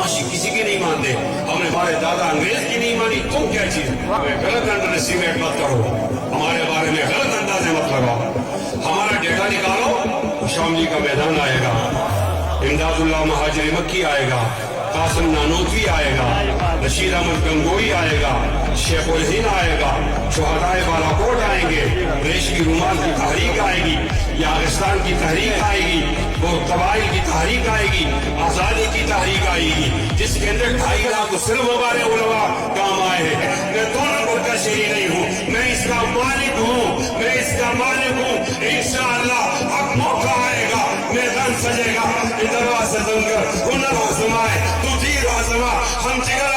بدماشی کسی کی نہیں مانتے. ہم نے ہمارے دادا انگریز کی نہیں مانی. تم کیا چیز غلط انڈر اسٹیمیٹ مت کرو, ہمارے بارے میں غلط اندازے مت لگاؤ. ہمارا ڈیٹا نکالو. شاملی کا میدان آئے گا, امداد اللہ مہاجر مکی آئے گا, قاسم نانوتوی آئے گا, رشید احمد گنگوئی آئے گا, شیخ الہند آئے گا, شہدائے بالا کوٹ آئیں گے, ریشمی رومال کی تحریک آئے گی, یاغستان کی تحریک آئے گی, اور قبائل کی تحریک آئے گی, آزادی کی تحریک آئے گی, جس کے اندر 2.5 لاکھ مسلم ہمارے علماء کام آئے ہیں. میں 2 نمبر کا شہری نہیں ہوں, میں اس کا مالک ہوں, میں اس کا مالک ہوں. انشاءاللہ اب موقع آئے گا, میدان سجے گا. ادھر واسطے ہنر و زمائے تو تیر و زما ہم جگر